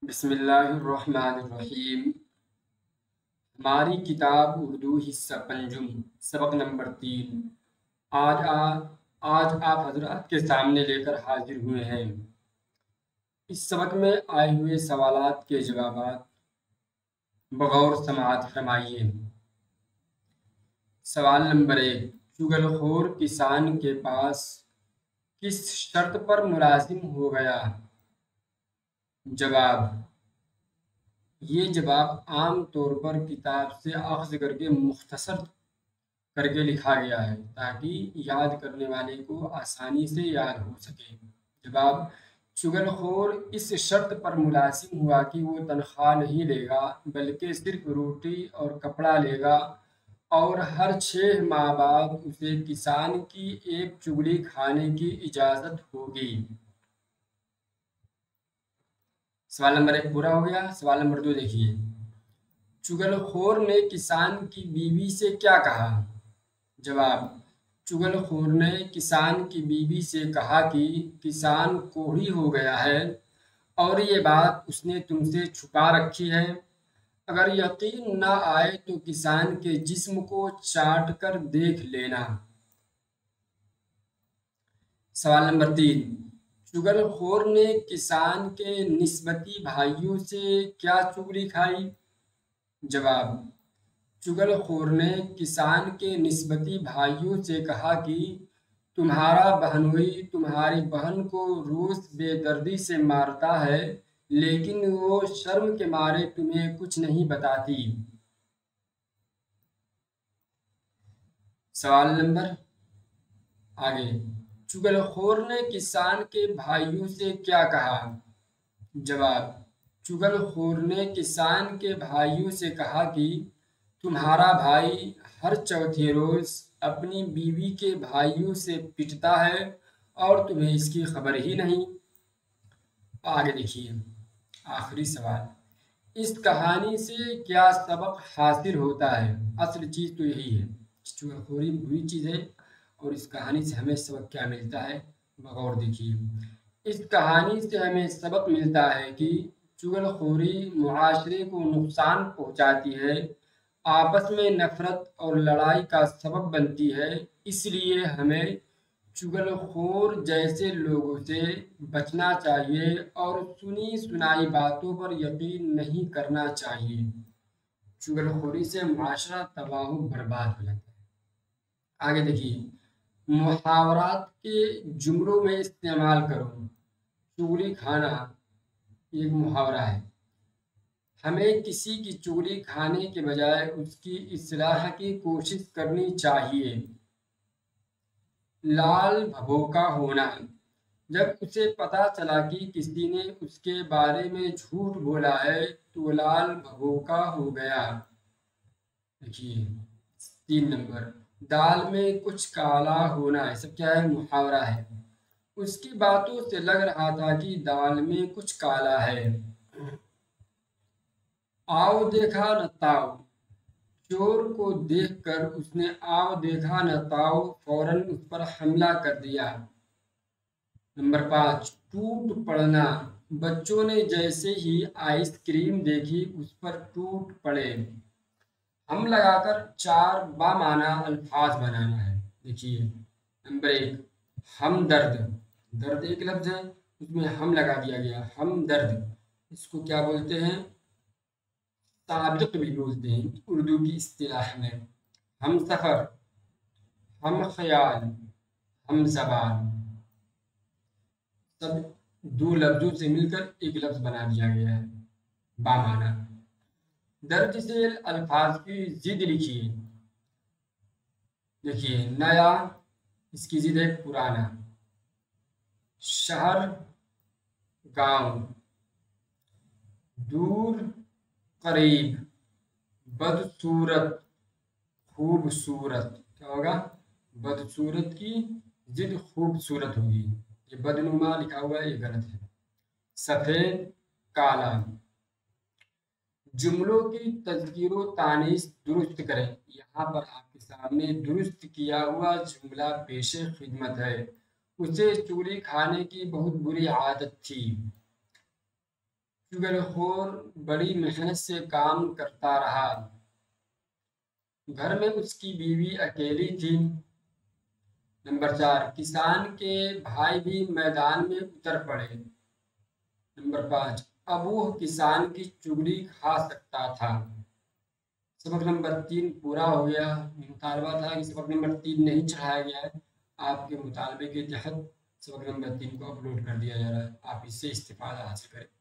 بسم اللہ الرحمن الرحیم۔ ہماری کتاب اردو حصہ پنجم سبق نمبر 3 آج آپ حضرات کے سامنے لے کر حاضر ہوئے ہیں۔ اس سبق میں آئے ہوئے سوالات کے جوابات بغور سماعت فرمائیے۔ سوال نمبر 1، چغل خور کسان کے پاس کس شرط پر ملازم ہو گیا؟ جواب: یہ جواب عام طور پر کتاب سے اخذ کر کے مختصر کر کے لکھا گیا ہے تاکہ یاد کرنے والے کو آسانی سے یاد ہو سکے۔ جواب: چغل خور اس شرط پر ملازم ہوا کہ وہ تنخواہ نہیں لے گا بلکہ صرف روٹی اور کپڑا لے گا، اور ہر 6 ماہ بعد اسے کسان کی ایک چغلی کھانے کی اجازت ہوگی۔ سوال نمبر 1 پورا ہو گیا۔ سوال نمبر 2 دیکھیے، چغل خور نے کسان کی بیوی سے کیا کہا؟ جواب: چغل خور نے کسان کی بیوی سے کہا کہ کسان کوڑھی ہو گیا ہے اور یہ بات اس نے تم سے چھپا رکھی ہے۔ اگر یقین نہ آئے تو کسان کے جسم کو چاٹ کر دیکھ لینا۔ سوال نمبر 3، چغل خور نے کسان کے نسبتی بھائیوں سے کیا چغلی کھائی؟ جواب: چغل خور نے کسان کے نسبتی بھائیوں سے کہا کہ تمہارا بہنوئی تمہاری بہن کو روز بے دردی سے مارتا ہے لیکن وہ شرم کے مارے تمہیں کچھ نہیں بتاتی۔ سوال نمبر آگے، چغل خور نے کسان کے بھائیوں سے کیا کہا؟ جواب: چغل خور نے کسان کے بھائیوں سے کہا کہ تمہارا بھائی ہر چوتھے روز اپنی بیوی کے بھائیوں سے پٹتا ہے اور تمہیں اس کی خبر ہی نہیں۔ آگے دیکھیے آخری سوال، اس کہانی سے کیا سبق حاصل ہوتا ہے؟ اصل چیز تو یہی ہے، چغل خوری بری چیز ہے اور اس کہانی سے ہمیں سبق کیا ملتا ہے بغور دیکھیے۔ اس کہانی سے ہمیں سبق ملتا ہے کہ چغل خوری معاشرے کو نقصان پہنچاتی ہے، آپس میں نفرت اور لڑائی کا سبب بنتی ہے، اس لیے ہمیں چغل خور جیسے لوگوں سے بچنا چاہیے اور سنی سنائی باتوں پر یقین نہیں کرنا چاہیے۔ چغل خوری سے معاشرہ تباہ و برباد ہو جاتا ہے۔ آگے دیکھیے، محاورات کے جملوں میں استعمال کرو۔ چغلی کھانا ایک محاورہ ہے۔ ہمیں کسی کی چغلی کھانے کے بجائے اس کی اصلاح کی کوشش کرنی چاہیے۔ لال بھبوکا ہونا، جب اسے پتا چلا کہ کسی نے اس کے بارے میں جھوٹ بولا ہے تو وہ لال بھبوکا ہو گیا۔ دیکھیے 3 نمبر، دال میں کچھ کالا ہونا، یہ سب کیا ہے؟ محاورہ ہے۔ اس کی باتوں سے لگ رہا تھا کہ دال میں کچھ کالا ہے۔ آؤ دیکھا نہ تاؤ، چور کو دیکھ کر اس نے آؤ دیکھا نہ تاؤ فوراً اس پر حملہ کر دیا۔ نمبر 5، ٹوٹ پڑنا، بچوں نے جیسے ہی آئس کریم دیکھی اس پر ٹوٹ پڑے۔ ہم لگا کر 4 بامعنی الفاظ بنانا ہے۔ دیکھیے نمبر 1، ہمدرد، درد ایک لفظ ہے اس میں ہم لگا دیا گیا، ہمدرد، اس کو کیا بولتے ہیں؟ سابق بھی بولتے ہیں اردو کی اصطلاح میں۔ ہم سفر، ہم خیال، ہم زبان، سب 2 لفظوں سے مل کر ایک لفظ بنا دیا گیا ہے بامعنی۔ درج ذیل الفاظ کی ضد لکھیے۔ دیکھیے نیا، اس کی ضد ہے پرانا۔ شہر، گاؤں، دور، قریب، بدصورت، خوبصورت، کیا ہوگا؟ بدصورت کی ضد خوبصورت ہوگی، یہ بدنما لکھا ہوا ہے یہ غلط ہے۔ سفید، کالا، جملوں کی تذکیر و تانیث درست کریں۔ یہاں پر آپ کے سامنے درست کیا ہوا جملہ پیش خدمت ہے۔ اسے چغلی کھانے کی بہت بری عادت تھی۔ چغلخور بڑی محنت سے کام کرتا رہا، گھر میں اس کی بیوی اکیلی تھی۔ نمبر 4، کسان کے بھائی بھی میدان میں اتر پڑے۔ نمبر 5، اب وہ کسان کی چگلی کھا سکتا تھا۔ سبق نمبر 3 پورا ہو گیا۔ مطالبہ تھا کہ سبق نمبر 3 نہیں چڑھایا گیا ہے، آپ کے مطالبے کے تحت سبق نمبر 3 کو اپلوڈ کر دیا جا رہا ہے، آپ اس سے استفادہ حاصل کریں۔